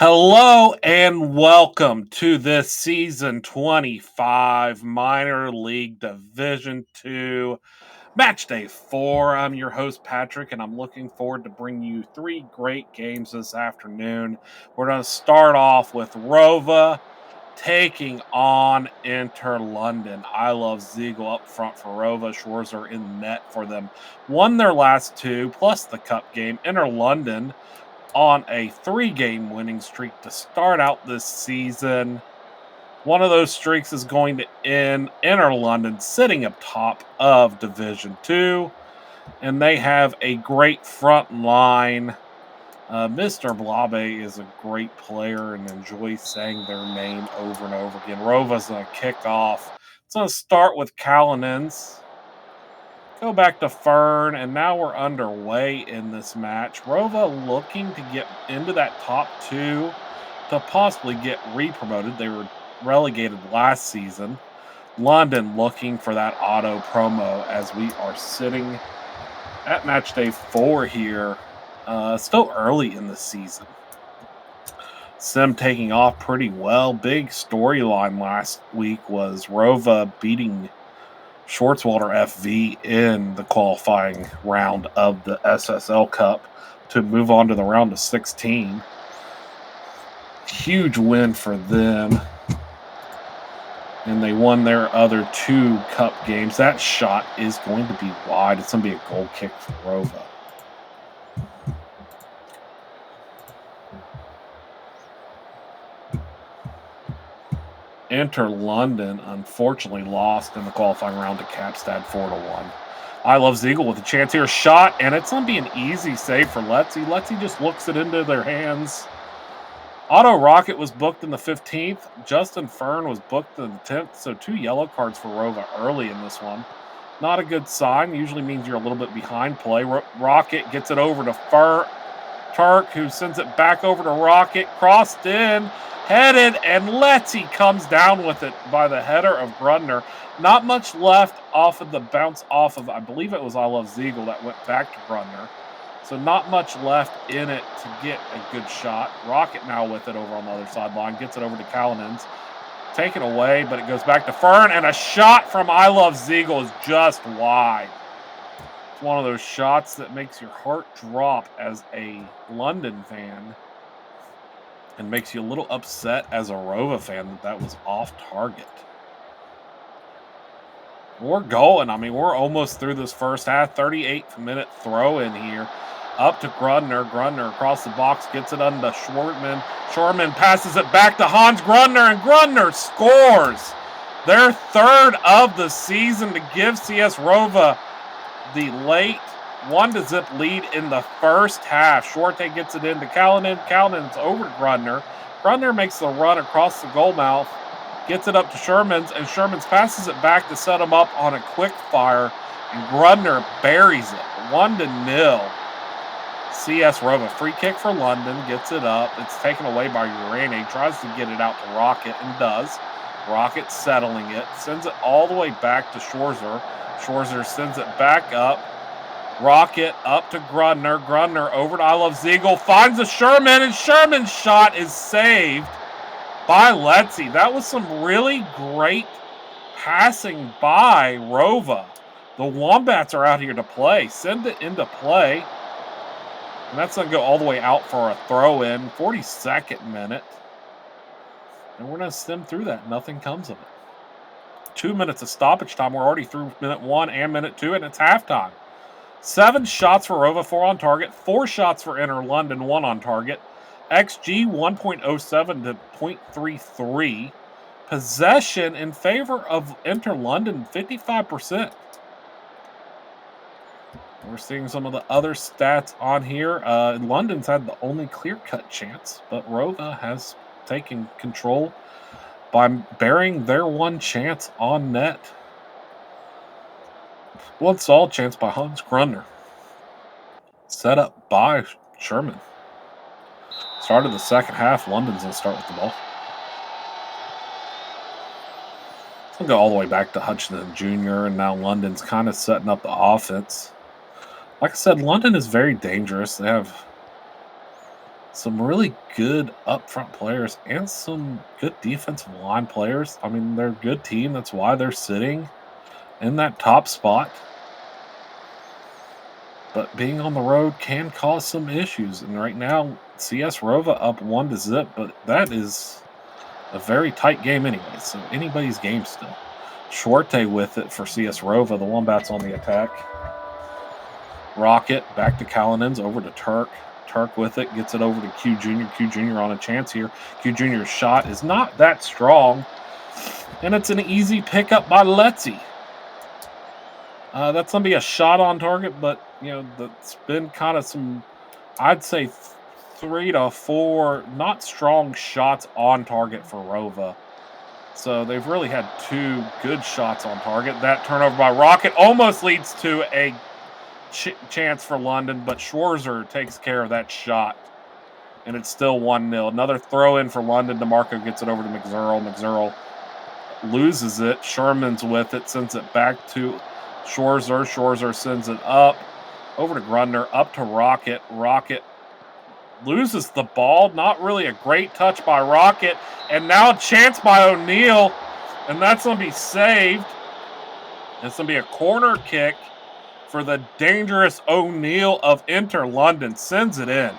Hello and welcome to this season 25 minor league division 2 match day 4. I'm your host Patrick and I'm looking forward to bring you three great games this afternoon. We're going to start off with Rova taking on Inter London. I love Ziegel up front for Rova. Schwarzer in net for them. Won their last two plus the cup game. Inter London on a 3-game winning streak to start out this season. One of those streaks is going to end Inter London sitting up top of Division 2, and they have a great front line. Mr. Blabe is a great player and enjoys saying their name over and over again. Rova's going to kick off. It's going to start with Kalinins. Go back to Fern, and now we're underway in this match. Rova looking to get into that top two to possibly get re-promoted. They were relegated last season. London looking for that auto promo as we are sitting at match day 4 here. Still early in the season. Sim taking off pretty well. Big storyline last week was Rova beating Schwartzwalder FV in the qualifying round of the SSL Cup to move on to the round of 16. Huge win for them. And they won their other 2 cup games. That shot is going to be wide. It's going to be a goal kick for Rova. Inter London unfortunately lost in the qualifying round to Kapstad 4-1. I love Ziegel with a chance here. Shot, and it's going to be an easy save for Letzi. Letzi just looks it into their hands. Otto Rocket was booked in the 15th. Justin Fern was booked in the 10th. So 2 yellow cards for Rova early in this one. Not a good sign. Usually means you're a little bit behind play. Rocket gets it over to Turk, who sends it back over to Rocket. Crossed in. Headed, and Letzi comes down with it by the header of Grundner. Not much left off of the bounce off of, I believe it was I Love Ziegel that went back to Grundner. So not much left in it to get a good shot. Rocket now with it over on the other sideline. Gets it over to Kalinins. Taken away, but it goes back to Fern. And a shot from I Love Ziegel is just wide. It's one of those shots that makes your heart drop as a London fan. And makes you a little upset as a Rova fan that was off target. We're going. I mean, we're almost through this first half. 38th minute throw in here. Up to Grundner. Grundner across the box gets it under Schwartman. Schwartman passes it back to Hans Grundner, and Grundner scores their 3rd of the season to give CS Rova the late 1-0 lead in the first half. Schwarte gets it into Kalinin. Kalinins over to Grundner. Grundner makes the run across the goal mouth. Gets it up to Shermans, and Shermans passes it back to set him up on a quick fire. And Grundner buries it. 1-0. CS Rova. Free kick for London. Gets it up. It's taken away by Urane. Tries to get it out to Rocket and does. Rocket settling it. Sends it all the way back to Schwarzer. Schwarzer sends it back up. Rocket up to Grundner. Grundner over to I Love Ziegel. Finds a Sherman, and Sherman's shot is saved by Letzi. That was some really great passing by Rova. The Wombats are out here to play. Send it into play. And that's going to go all the way out for a throw-in. 42nd minute. And we're going to stem through that. Nothing comes of it. 2 minutes of stoppage time. We're already through minute 1 and minute 2, and it's halftime. 7 shots for Rova, 4 on target. 4 shots for Inter London, 1 on target. XG 1.07 to 0.33. Possession in favor of Inter London, 55%. We're seeing some of the other stats on here. London's had the only clear-cut chance, but Rova has taken control by burying their 1 chance on net. One solid chance by Hans Grundner. Set up by Sherman. Start of the second half. London's going to start with the ball. We'll go all the way back to Hutchinson Jr., and now London's kind of setting up the offense. Like I said, London is very dangerous. They have some really good upfront players and some good defensive line players. I mean, they're a good team. That's why they're sitting in that top spot. But being on the road can cause some issues. And right now, CS Rova up 1-0, but that is a very tight game anyway. So anybody's game still. Schwarte with it for CS Rova. The Wombats on the attack. Rocket back to Kalinins, over to Turk. Turk with it, gets it over to Q Jr. Q Jr. on a chance here. Q Jr.'s shot is not that strong, and it's an easy pickup by Letzi. That's going to be a shot on target, but, that's been kind of some, I'd say, 3 to 4 not strong shots on target for Rova. So they've really had 2 good shots on target. That turnover by Rocket almost leads to a chance for London, but Schwarzer takes care of that shot, and it's still 1-0. Another throw in for London. DeMarco gets it over to McZerl. McZerl loses it. Sherman's with it, sends it back to Schwarzer. Schwarzer sends it up over to Grundner, up to Rocket. Rocket loses the ball. Not really a great touch by Rocket, and now a chance by O'Neal, and that's going to be saved. It's going to be a corner kick for the dangerous O'Neal of Inter London. Sends it in.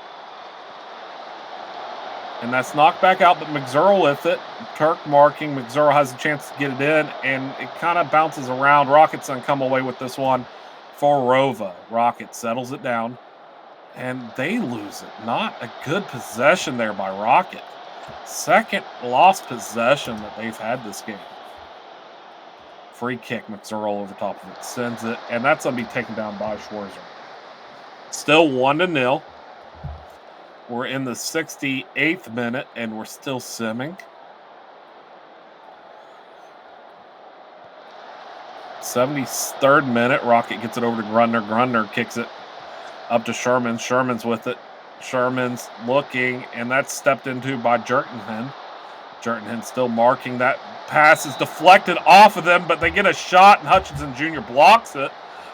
And that's knocked back out, but McZerl with it. Turk marking. McZerl has a chance to get it in, and it kind of bounces around. Rocket's going to come away with this one for Rova. Rocket settles it down, and they lose it. Not a good possession there by Rocket. Second lost possession that they've had this game. Free kick, McZerl over top of it. Sends it, and that's going to be taken down by Schwarzer. Still 1-0. We're in the 68th minute, and we're still simming. 73rd minute, Rocket gets it over to Grundner. Grundner kicks it up to Sherman. Sherman's with it. Sherman's looking, and that's stepped into by Jertenhen. Jertenhen still marking. That pass is deflected off of them, but they get a shot, and Hutchinson Jr. blocks it.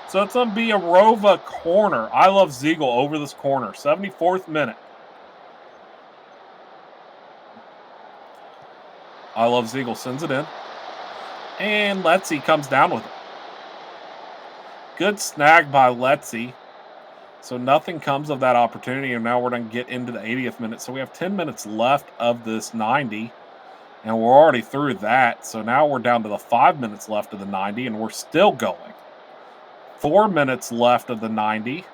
So it's going to be a Rova corner. I love Ziegel over this corner. 74th minute. I love Ziegel sends it in. And Letzi comes down with it. Good snag by Letzi. So nothing comes of that opportunity, and now we're going to get into the 80th minute. So we have 10 minutes left of this 90, and we're already through that. So now we're down to the 5 minutes left of the 90, and we're still going. 4 minutes left of the 90.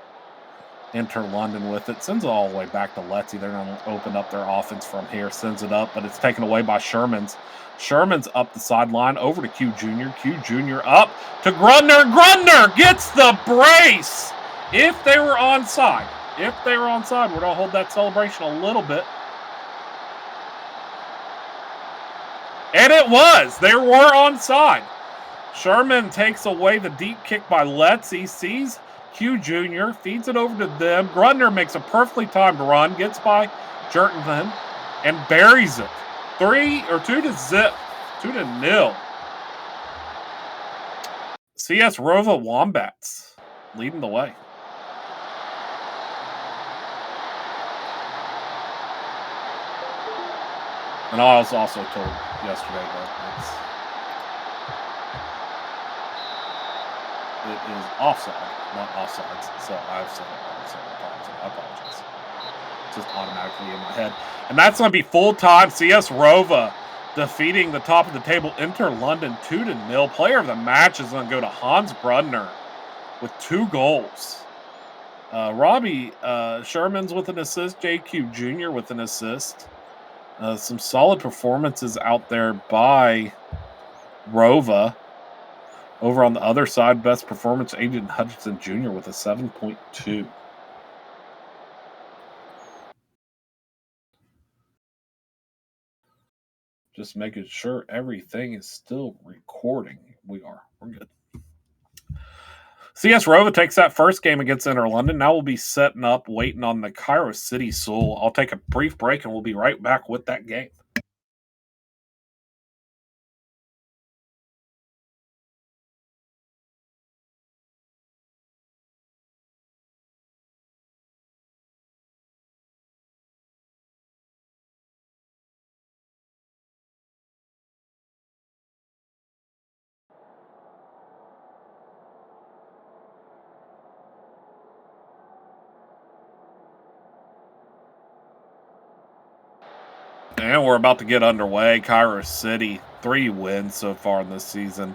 Inter London with it. Sends it all the way back to Letzi. They're going to open up their offense from here. Sends it up, but it's taken away by Sherman's. Sherman's up the sideline over to Q Jr. Q Jr. up to Grundner. Grundner gets the brace. If they were onside, we're going to hold that celebration a little bit. And it was. They were onside. Sherman takes away the deep kick by Letzi, sees Q Jr., feeds it over to them. Grundner makes a perfectly timed run, gets by Jertenhen, and buries it. 2-0. CS Rova Wombats leading the way. And I was also told yesterday that it is offside, not offsides. So I've said it wrong several times, and I apologize. It's just automatically in my head. And that's going to be full-time. CS Rova defeating the top of the table Inter London 2-0. Player of the match is going to go to Hans Grundner with 2 goals. Robbie Sherman's with an assist. JQ Jr. with an assist. Some solid performances out there by Rova. Over on the other side, best performance, Aiden Hutchinson Jr. with a 7.2. Just making sure everything is still recording. We're good. CS Rova takes that first game against Inter London. Now we'll be setting up, waiting on the Cairo City Soul. I'll take a brief break, and we'll be right back with that game. And we're about to get underway. Cairo City, 3 wins so far in this season.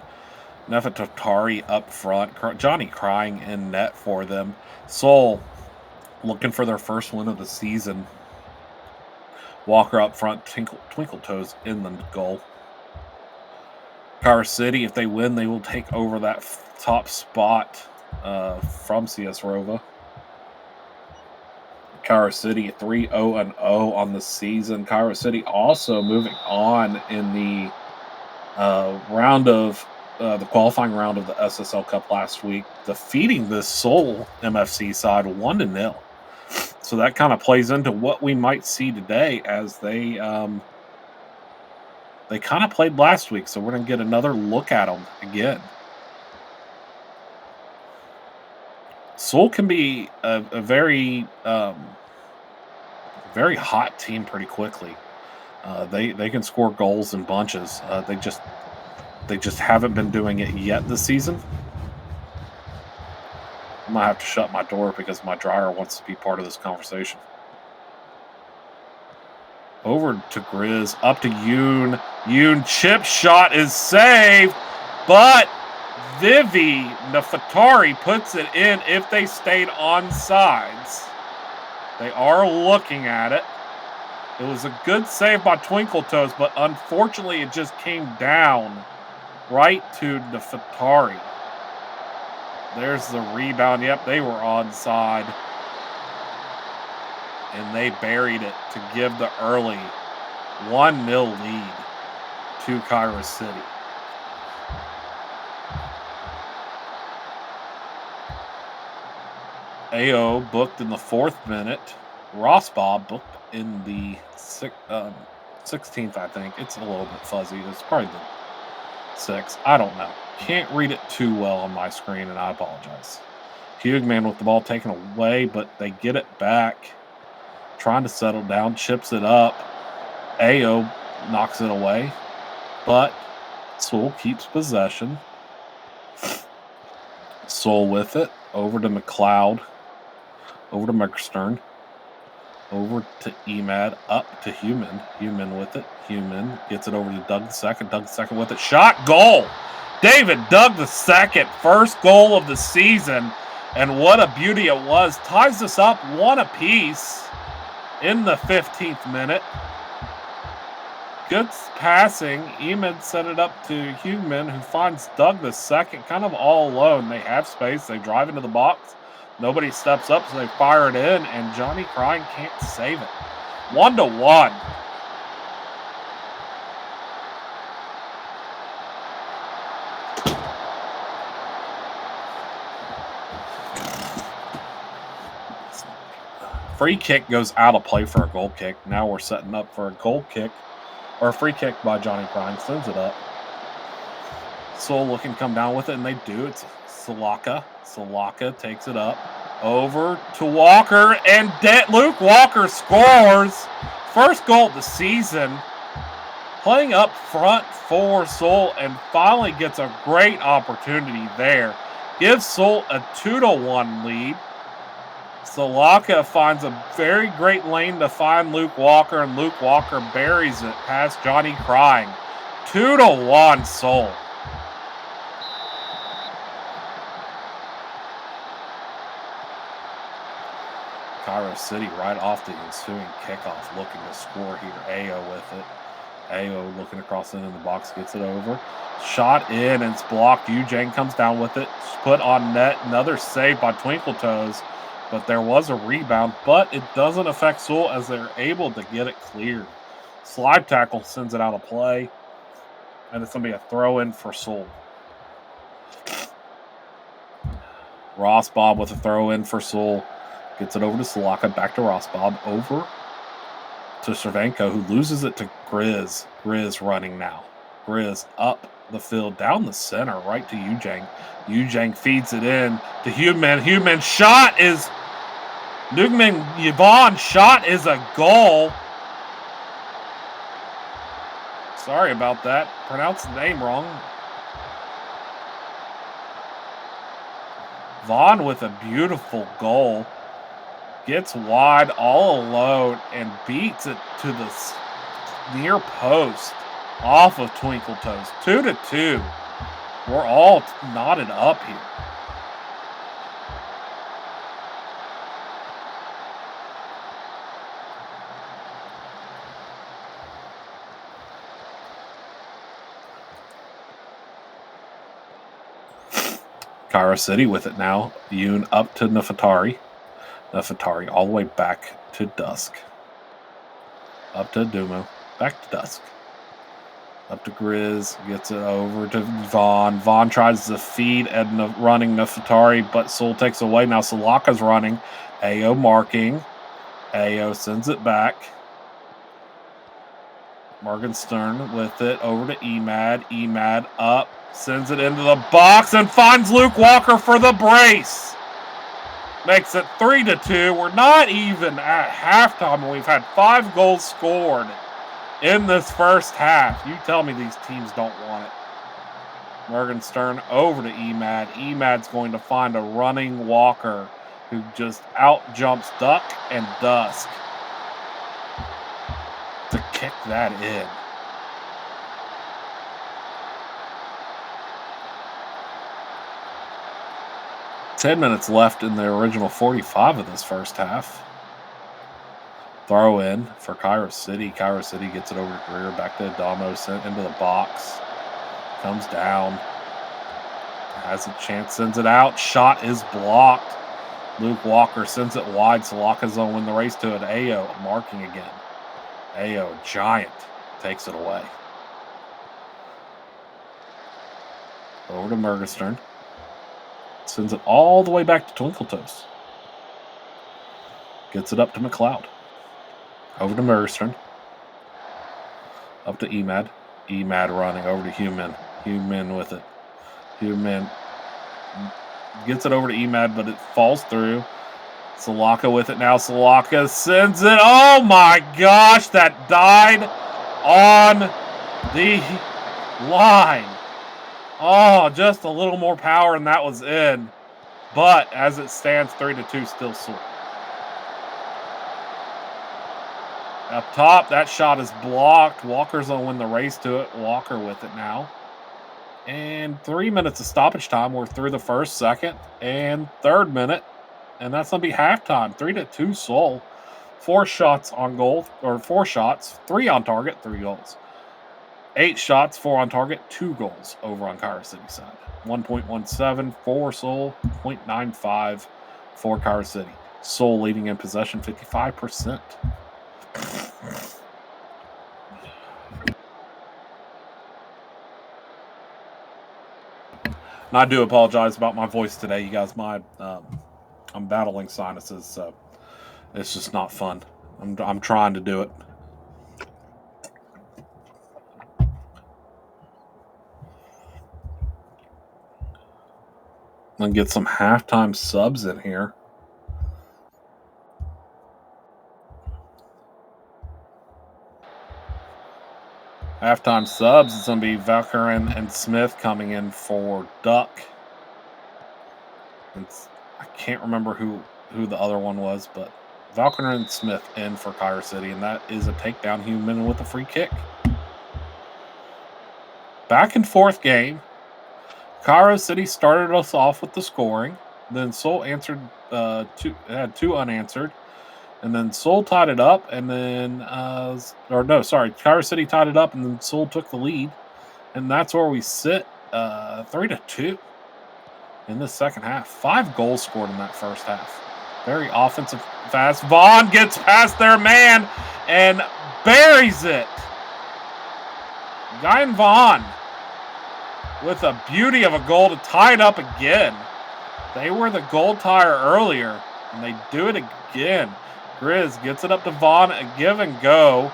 Nefertari up front. Johnny crying in net for them. Seoul looking for their first win of the season. Walker up front. Twinkle Toes in the goal. Cairo City, if they win, they will take over that top spot from CS Rova. Cairo City 3-0-0 on the season. Cairo City also moving on in the the qualifying round of the SSL Cup last week, defeating the Seoul MFC side 1-0. So that kind of plays into what we might see today, as they kind of played last week. So we're going to get another look at them again. Seoul can be a very very hot team pretty quickly. They can score goals in bunches. They just haven't been doing it yet this season. I might have to shut my door because my dryer wants to be part of this conversation. Over to Grizz, up to Yoon. Yoon chip shot is saved, but Vivi Nefertari puts it in if they stayed on sides. They are looking at it. It was a good save by Twinkle Toes, but unfortunately it just came down right to Nefertari. There's the rebound. Yep, they were onside. And they buried it to give the early 1-0 lead to Cairo City. AO booked in the 4th minute. Ross Bob booked in the 16th, I think. It's a little bit fuzzy. It's probably the 6th. I don't know. Can't read it too well on my screen, and I apologize. Hugman with the ball taken away, but they get it back. Trying to settle down, chips it up. AO knocks it away, but Seoul keeps possession. Seoul with it. Over to McLeod. Over to Merkstern. Over to Emad. Up to Human. Human with it. Human gets it over to Doug the second. Doug the second with it. Shot. Goal. David Doug the second. First goal of the season. And what a beauty it was. Ties us up 1 apiece in the 15th minute. Good passing. Emad set it up to Human, who finds Doug the second kind of all alone. They have space. They drive into the box. Nobody steps up, so they fire it in, and Johnny Crying can't save it. 1-1. Free kick goes out of play for a goal kick. Now we're setting up for a goal kick, or a free kick by Johnny Crying. Sends it up. Seoul looking to come down with it, and they do. It's Salaka. Salaka takes it up. Over to Walker, and Luke Walker scores. First goal of the season. Playing up front for Seoul, and finally gets a great opportunity there. Gives Seoul a 2-1 lead. Salaka finds a very great lane to find Luke Walker, and Luke Walker buries it past Johnny Crying. 2-1 Seoul. Cairo City right off the ensuing kickoff looking to score here. AO with it. AO looking across into the box, gets it over. Shot in, and it's blocked. Eugene comes down with it. Put on net. Another save by Twinkle Toes. But there was a rebound, but it doesn't affect Seoul as they're able to get it cleared. Slide tackle sends it out of play, and it's going to be a throw-in for Seoul. Ross Bob with a throw-in for Seoul. Gets it over to Salaka, back to Ross Bob, over to Cervenko, who loses it to Grizz. Grizz running now. Grizz up the field, down the center, right to Eugene. Eugene feeds it in to Human. Human shot is... Nugman Yvonne shot is a goal. Sorry about that. Pronounced the name wrong. Vaughn with a beautiful goal. Gets wide all alone and beats it to the near post off of Twinkle Toes. 2-2. We're all knotted up here. Cairo City with it now. Yoon up to Nefertari. Nefertari all the way back to Dusk. Up to Dumo. Back to Dusk. Up to Grizz. Gets it over to Vaughn. Vaughn tries to feed and running Nefertari, but Soul takes away. Now Salaka's running. Ao marking. Ao sends it back. Morgenstern with it over to Emad. Emad up. Sends it into the box and finds Luke Walker for the brace. Makes it 3-2. We're not even at halftime, and we've had 5 goals scored in this first half. You tell me these teams don't want it. Morgenstern over to Emad. Emad's going to find a running Walker who just out-jumps Duck and Dusk to kick that in. Ten minutes left in the original 45 of this first half. Throw in for Cairo City. Cairo City gets it over to Greer. Back to Adamo. Sent into the box. Comes down. Has a chance. Sends it out. Shot is blocked. Luke Walker sends it wide. Salaka's going to win the race to it. Ao marking again. Ao, giant, takes it away. Over to Morgenstern. Sends it all the way back to Twinkle Toes. Gets it up to McLeod. Over to Morgenstern. Up to Emad. Emad running over to Human. Human with it. Human gets it over to Emad, but it falls through. Salaka with it now. Salaka sends it. Oh my gosh, that died on the line. Oh, just a little more power and that was in. But as it stands, 3-2 still Soul. Up top, that shot is blocked. Walker's going to win the race to it. Walker with it now. And 3 minutes of stoppage time. We're through the first, second, and third minute. And that's going to be halftime. 3-2 Soul. 4 shots on goal, or 4 shots, 3 on target, 3 goals. 8 shots, 4 on target, 2 goals over on Cairo City side. 1.17 for Soul, 0.95 for Cairo City. Soul leading in possession 55%. And I do apologize about my voice today, you guys. I'm battling sinuses, so it's just not fun. I'm trying to do it. And get some halftime subs in here. Halftime subs is going to be Valkyrin and Smith coming in for Duck. I can't remember who the other one was, but Valkyrin and Smith in for Cairo City, and that is a takedown Human with a free kick. Back and forth game. Cairo City started us off with the scoring. Then Soul answered had 2 unanswered. And then Soul tied it up, and then Cairo City tied it up, and then Soul took the lead. And that's where we sit 3-2 in the second half. 5 goals scored in that first half. Very offensive, fast. Vaughn gets past their man and buries it. Guy and Vaughn with a beauty of a goal to tie it up again. They were the goal tire earlier, and they do it again. Grizz gets it up to Vaughn, a give and go.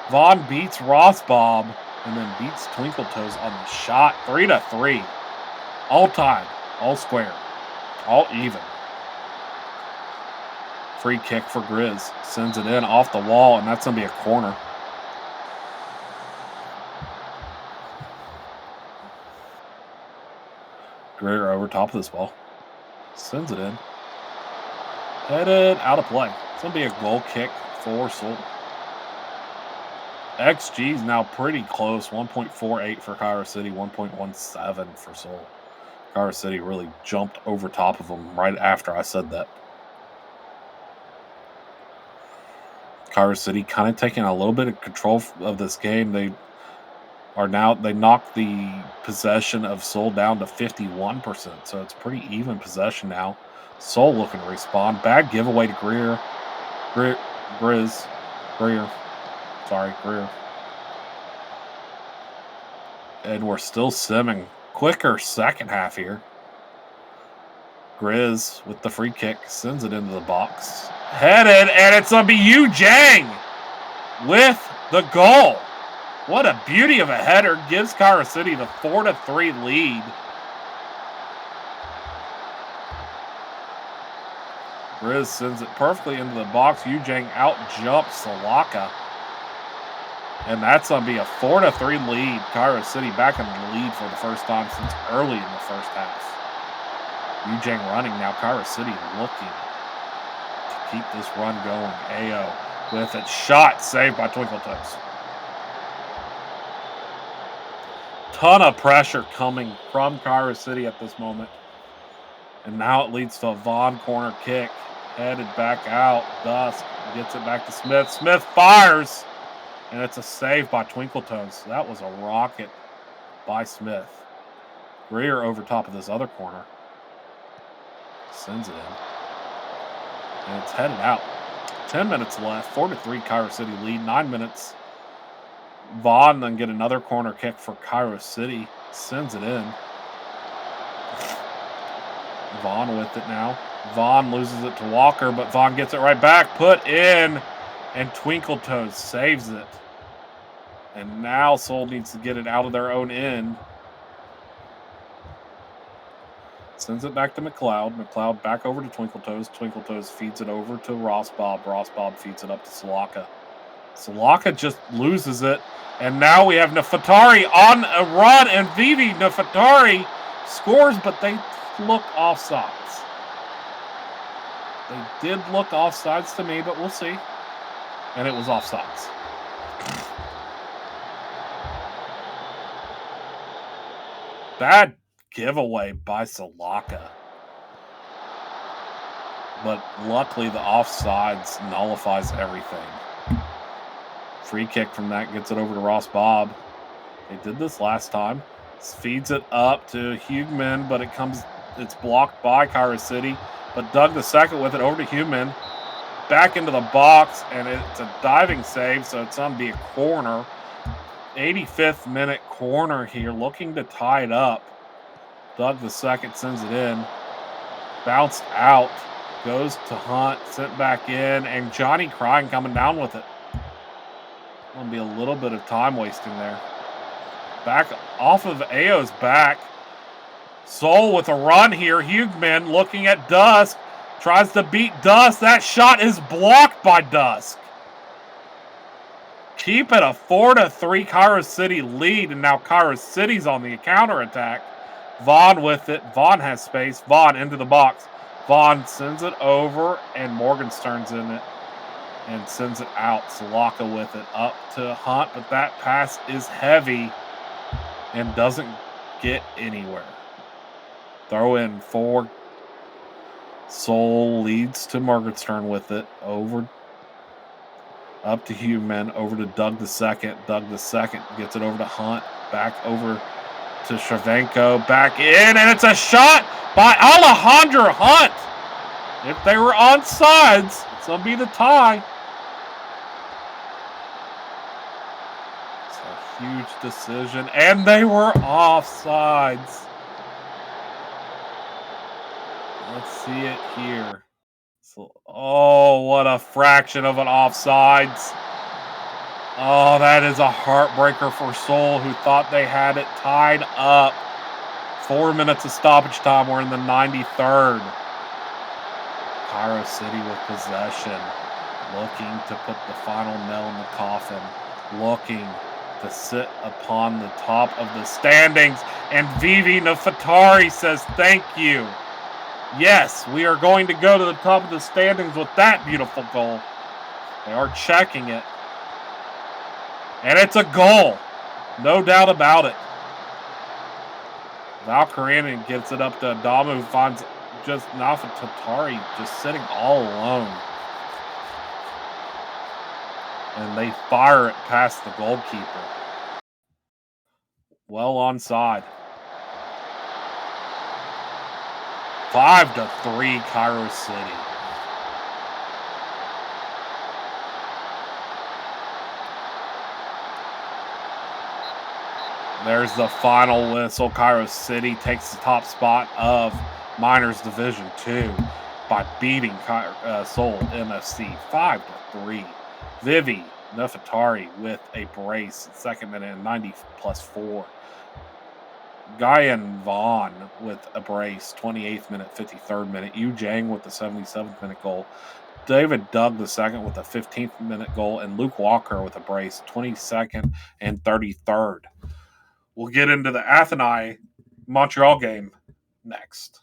Vaughn beats Rossbob and then beats Twinkle Toes on the shot. 3-3. All tied, all square, all even. Free kick for Grizz. Sends it in off the wall, and that's going to be a corner. Greer over top of this ball. Sends it in. Headed out of play. It's going to be a goal kick for Soul. XG is now pretty close. 1.48 for Cairo City, 1.17 for Seoul. Cairo City really jumped over top of them right after I said that. Cairo City kind of taking a little bit of control of this game. They knocked the possession of Seoul down to 51%, so it's pretty even possession now. Seoul looking to respond. Bad giveaway to Greer. And we're still simming. Quicker second half here. Grizz with the free kick sends it into the box. Headed, and it's going to be Yu Jang with the goal. What a beauty of a header. Gives Cairo City the 4-3 lead. Grizz sends it perfectly into the box. Yu Jang out jumps Salaka. And that's going to be a 4-3 lead. Cairo City back in the lead for the first time since early in the first half. Yu Jang running now. Cairo City looking to keep this run going. Ayo with it. Shot saved by Twinkle Toes. Ton of pressure coming from Cairo City at this moment. And now it leads to a Vaughn corner kick. Headed back out. Dusk gets it back to Smith. Smith fires. And it's a save by Twinkle Toes. That was a rocket by Smith. Greer over top of this other corner. Sends it in. And it's headed out. 10 minutes left. 4-3 Cairo City lead. 9 minutes. Vaughn then get another corner kick for Cairo City. Sends it in. Vaughn with it now. Vaughn loses it to Walker, but Vaughn gets it right back. Put in. And Twinkle Toes saves it. And now Seoul needs to get it out of their own end. Sends it back to McLeod. McLeod back over to Twinkle Toes. Twinkle Toes feeds it over to Ross Bob. Ross Bob feeds it up to Salaka. Salaka just loses it. And now we have Nefatari on a run. And Vivi Nefatari scores, but they look offsides. They did look offsides to me, but we'll see. And it was offsides. Bad giveaway by Salaka. But luckily the offsides nullifies everything. Free kick from that gets it over to Ross Bob. They did this last time. Feeds it up to Hugman, but it's blocked by Cairo City. But Doug the second with it over to Hugman. Back into the box, and it's a diving save, so it's going to be a corner. 85th minute corner here, looking to tie it up. Doug the second sends it in. Bounced out. Goes to Hunt, sent back in, and Johnny Crying coming down with it. Going to be a little bit of time wasting there. Back off of Ayo's back. Seoul with a run here. Hugman looking at Dusk. Tries to beat Dusk. That shot is blocked by Dusk. Keep it a 4-3 Cairo City lead, and now Cairo City's on the counterattack. Vaughn with it. Vaughn has space. Vaughn into the box. Vaughn sends it over, and Morgenstern's in it and sends it out. Salaka with it up to Hunt, but that pass is heavy and doesn't get anywhere. Throw in for Seoul, leads to Morgenstern with it. Over up to Hugman, over to Doug the second. Doug the second gets it over to Hunt. Back over to Shevchenko. Back in, and it's a shot by Alejandro Hunt. If they were on sides, it's going to be the tie. It's a huge decision, and they were offsides. Let's see it here. So, oh, what a fraction of an offsides. Oh, that is a heartbreaker for Seoul, who thought they had it tied up. 4 minutes of stoppage time. We're in the 93rd. Cairo City with possession. Looking to put the final nail in the coffin. Looking to sit upon the top of the standings. And Vivi Nefatari says thank you. Yes, we are going to go to the top of the standings with that beautiful goal. They are checking it. And it's a goal. No doubt about it. Valkyrian gets it up to Adamu, who finds just Nafa Tatari just sitting all alone. And they fire it past the goalkeeper. Well onside. 5-3 Cairo City. There's the final whistle. Cairo City takes the top spot of Miners Division 2 by beating Seoul MFC 5-3. Vivi Nefertari with a brace, second minute and 90+4. Guyan Vaughn with a brace, 28th minute, 53rd minute. Yu Jang with the 77th minute goal. David Doug the second with a 15th minute goal, and Luke Walker with a brace, 22nd and 33rd. We'll get into the Athens Montreal game next.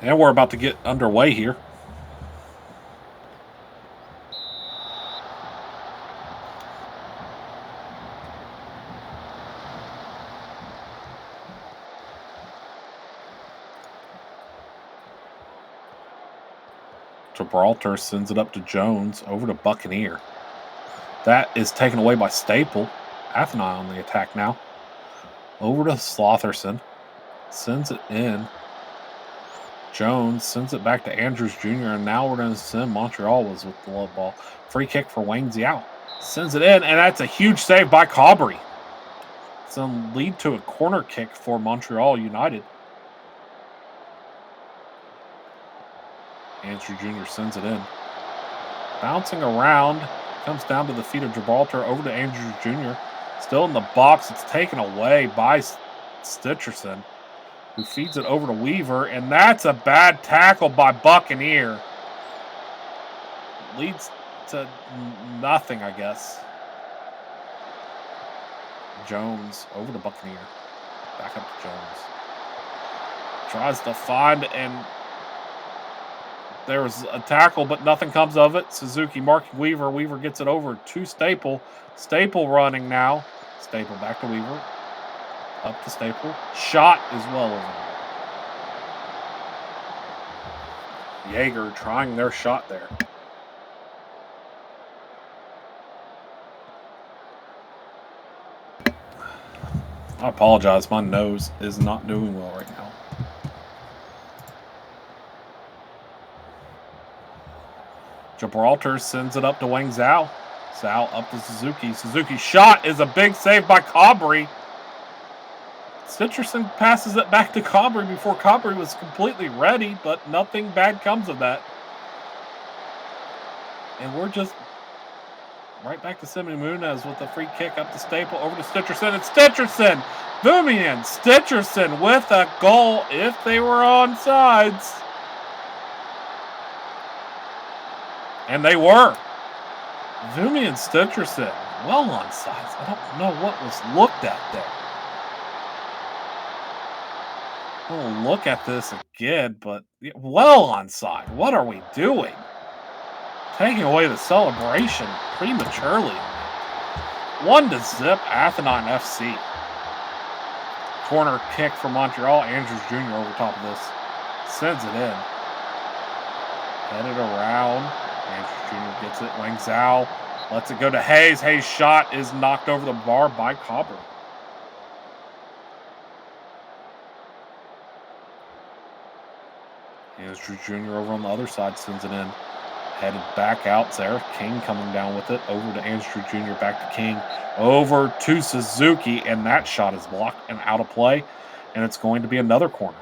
And we're about to get underway here. Gibraltar sends it up to Jones, over to Buccaneer. That is taken away by Staple. Athens on the attack now. Over to Slotherson. Sends it in. Jones sends it back to Andrews Jr. And now we're going to send Montreal was with the low ball. Free kick for Wang Ziao. Sends it in, and that's a huge save by Cobry. It's going to lead to a corner kick for Montreal United. Andrews Jr. sends it in. Bouncing around. Comes down to the feet of Gibraltar. Over to Andrews Jr. Still in the box. It's taken away by Stitcherson, who feeds it over to Weaver, and that's a bad tackle by Buccaneer. Leads to nothing, I guess. Jones over to Buccaneer. Back up to Jones. Tries to find, and there was a tackle, but nothing comes of it. Suzuki marking Weaver. Weaver gets it over to Staple. Staple running now. Staple back to Weaver. Up to Staple. Shot is well over. Jaeger trying their shot there. I apologize. My nose is not doing well right now. Gibraltar sends it up to Wang Zhao. Zhao up to Suzuki. Suzuki's shot is a big save by Cobry. Stitcherson passes it back to Cobry before Cobry was completely ready, but nothing bad comes of that. And we're just right back to Simon Munez with a free kick up to Staple, over to Stitcherson, and Stitcherson! Vumian Stitcherson with a goal if they were on sides. And they were. Vumian Stitcherson, well on sides. I don't know what was looked at there. We'll look at this again, but well onside. What are we doing? Taking away the celebration prematurely. 1-0 Athens FC. Corner kick for Montreal. Andrews Jr. over top of this. Sends it in. Headed around. Andrews Jr. gets it. Wang Zhao lets it go to Hayes. Hayes' shot is knocked over the bar by Cobber. Andrews Jr. over on the other side sends it in. Headed back out there. King coming down with it. Over to Andrews Jr. Back to King. Over to Suzuki. And that shot is blocked and out of play. And it's going to be another corner.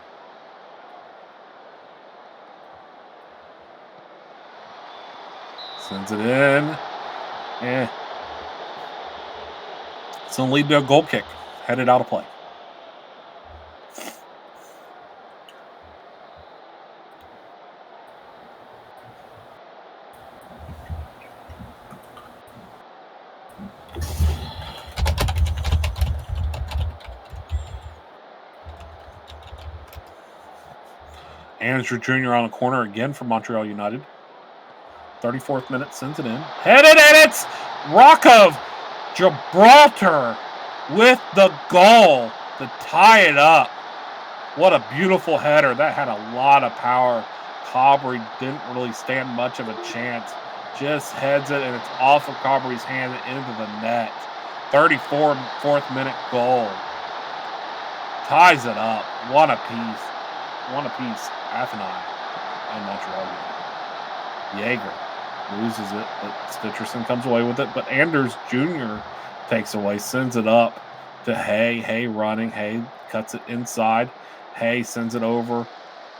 Sends it in. It's going to lead to a goal kick. Headed out of play. Andrews Jr. on a corner again for Montreal United. 34th minute, sends it in. Headed, and it's Rock of Gibraltar with the goal to tie it up. What a beautiful header. That had a lot of power. Cobbery didn't really stand much of a chance. Just heads it, and it's off of Cobbery's hand and into the net. 34th minute goal. Ties it up. What a piece. One apiece, Athenai and Montreal. Jaeger loses it, but Stitcherson comes away with it. But Anders Jr. takes away, sends it up to Hay. Hay running. Hay cuts it inside. Hay sends it over,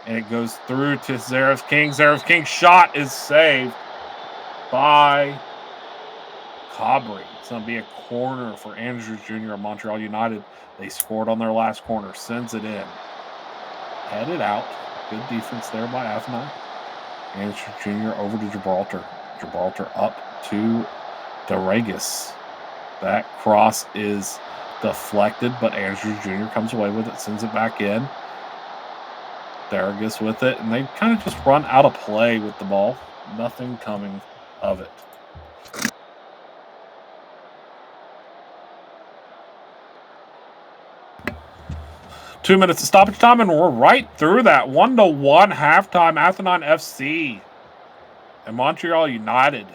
and it goes through to Zareth King. Zareth King's shot is saved by Cobbery. It's going to be a corner for Andrews Jr. of Montreal United. They scored on their last corner. Sends it in. Headed out. Good defense there by Athenai. Andrews Jr. over to Gibraltar. Gibraltar up to DeRegis. That cross is deflected, but Andrews Jr. comes away with it, sends it back in. DeRegis with it, and they kind of just run out of play with the ball. Nothing coming of it. Two minutes of stoppage time, and we're right through that. 1-1 halftime. Athenai FC and Montreal United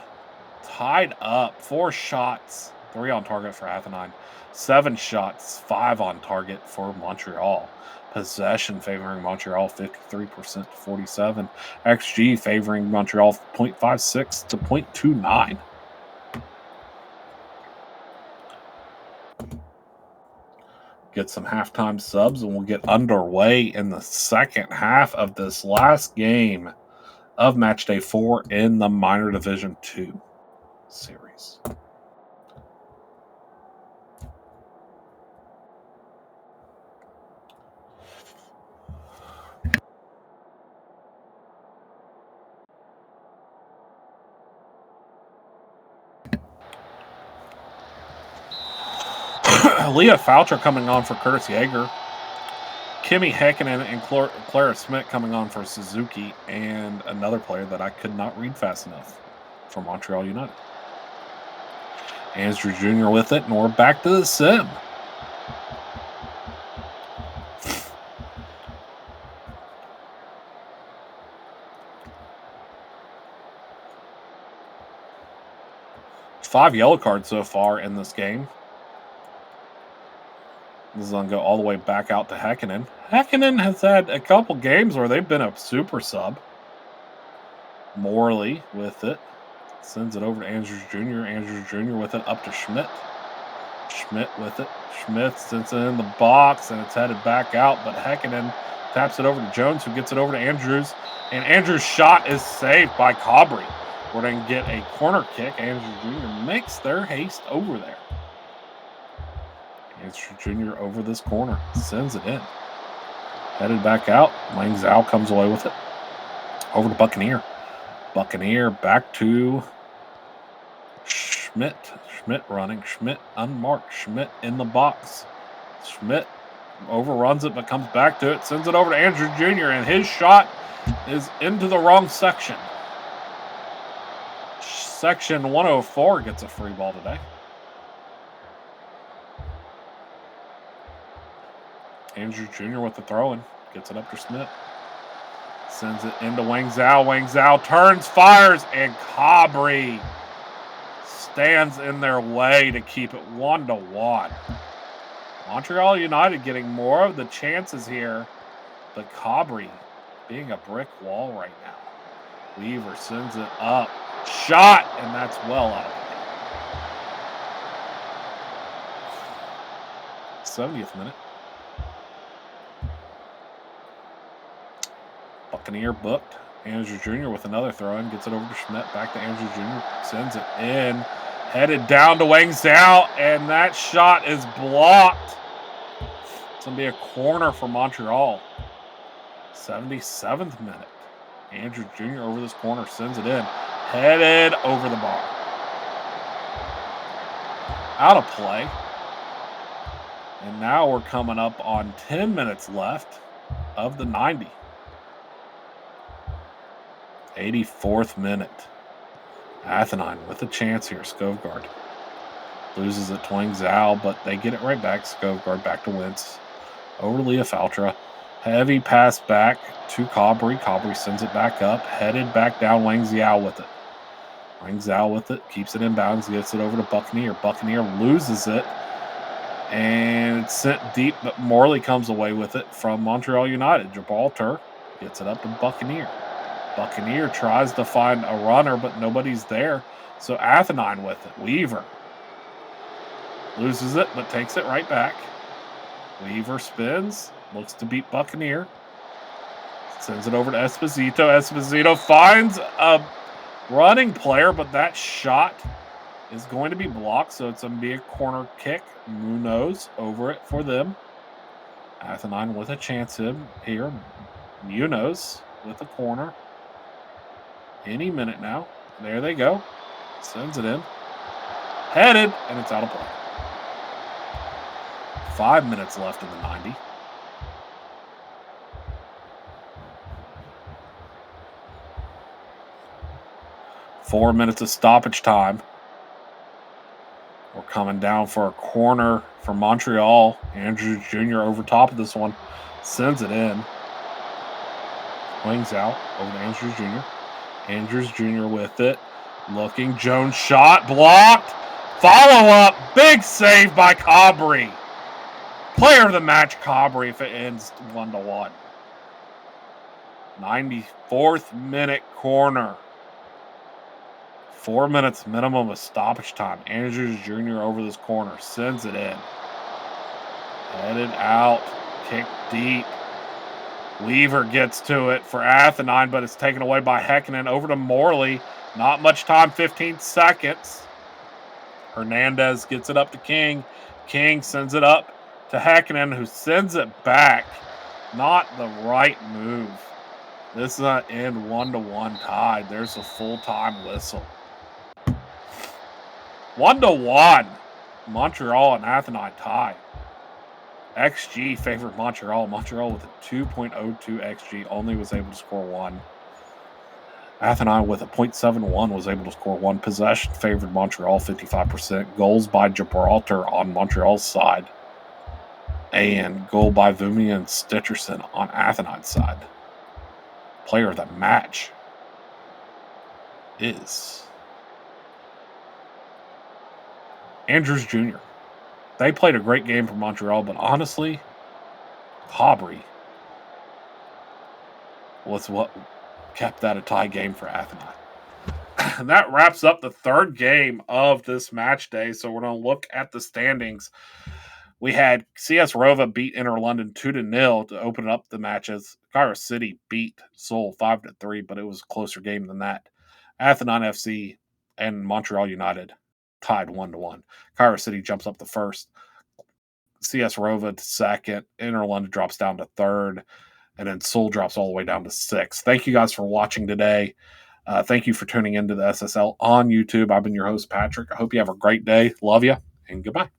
tied up. 4 shots, 3 on target for Athenai. 7 shots, 5 on target for Montreal. Possession favoring Montreal 53% to 47. XG favoring Montreal 0.56 to 0.29. Get some halftime subs, and we'll get underway in the second half of this last game of Matchday 4 in the Minor Division 2 series. Leah Foucher coming on for Curtis Yeager. Kimmy Heikkinen and Clara Smith coming on for Suzuki, and another player that I could not read fast enough for Montreal United. Andrews Jr. with it, and we're back to the sim. Five yellow cards so far in this game. This is going to go all the way back out to Heikkinen. Heikkinen has had a couple games where they've been a super sub. Morley with it. Sends it over to Andrews Jr. Andrews Jr. with it up to Schmidt. Schmidt with it. Schmidt sends it in the box, and it's headed back out. But Heikkinen taps it over to Jones, who gets it over to Andrews. And Andrews' shot is saved by Cobbery. We're going to get a corner kick. Andrews Jr. makes their haste over there. Andrews Jr. over this corner. Sends it in. Headed back out. Wang Zhao comes away with it. Over to Buccaneer. Buccaneer back to Schmidt. Schmidt running. Schmidt unmarked. Schmidt in the box. Schmidt overruns it but comes back to it. Sends it over to Andrews Jr. and his shot is into the wrong section. Section 104 gets a free ball today. Andrews Jr. with the throw-in. Gets it up to Smith. Sends it into Wang Zhao. Wang Zhao turns, fires, and Cabri stands in their way to keep it 1-1. Montreal United getting more of the chances here, but Cabri being a brick wall right now. Weaver sends it up. Shot, and that's well out of play. 70th minute. Buccaneer booked. Andrews Jr. with another throw-in. Gets it over to Schmidt. Back to Andrews Jr. Sends it in. Headed down to Wang Zhao, and that shot is blocked. It's going to be a corner for Montreal. 77th minute. Andrews Jr. over this corner. Sends it in. Headed over the bar. Out of play. And now we're coming up on 10 minutes left of the 90. 84th minute. Athenine with a chance here. Skovgaard loses it to Wang Zhao, but they get it right back. Skovgaard back to Wentz. Over to Leofaltra. Heavy pass back to Cabri. Cabri sends it back up. Headed back down. Wang Zhao with it. Wang Zhao with it. Keeps it inbounds. Gets it over to Buccaneer. Buccaneer loses it. And it's sent deep, but Morley comes away with it from Montreal United. Gibraltar gets it up to Buccaneer. Buccaneer tries to find a runner, but nobody's there. So Athenine with it. Weaver loses it, but takes it right back. Weaver spins. Looks to beat Buccaneer. Sends it over to Esposito. Esposito finds a running player, but that shot is going to be blocked, so it's going to be a corner kick. Munoz over it for them. Athenine with a chance here. Munoz with a corner. Any minute now. There they go. Sends it in. Headed, and it's out of play. 5 minutes left in the 90. Four minutes of stoppage time. We're coming down for a corner for Montreal. Andrews Jr. over top of this one. Sends it in. Wings out over to Andrews Jr. Andrews Jr. with it. Looking. Jones shot. Blocked. Follow up. Big save by Cabri. Player of the match, Cabri, if it ends 1-1. 94th minute corner. 4 minutes minimum of stoppage time. Andrews Jr. over this corner. Sends it in. Headed out. Kick deep. Weaver gets to it for Athenine, but it's taken away by Heikkinen. Over to Morley. Not much time, 15 seconds. Hernandez gets it up to King. King sends it up to Heikkinen, who sends it back. Not the right move. This is an end 1-1 tied. There's a full-time whistle. 1-1. Montreal and Athenine tie. XG favored Montreal. Montreal with a 2.02 XG only was able to score one. Athenine with a 0.71 was able to score one. Possession favored Montreal 55%. Goals by Gibraltar on Montreal's side. And goal by Vumia and Stitcherson on Athenine's side. Player of the match is Andrews Jr. They played a great game for Montreal, but honestly, Cabri was what kept that a tie game for Athenine. And that wraps up the third game of this match day. So we're going to look at the standings. We had CS Rova beat Inter London 2-0 to open up the matches. Cairo City beat Seoul 5-3, but it was a closer game than that. Athenine FC and Montreal United tied 1-1. Cairo City jumps up to first. CS Rova to second. Inter London drops down to third. And then Seoul drops all the way down to sixth. Thank you guys for watching today. Thank you for tuning into the SSL on YouTube. I've been your host, Patrick. I hope you have a great day. Love you, and goodbye.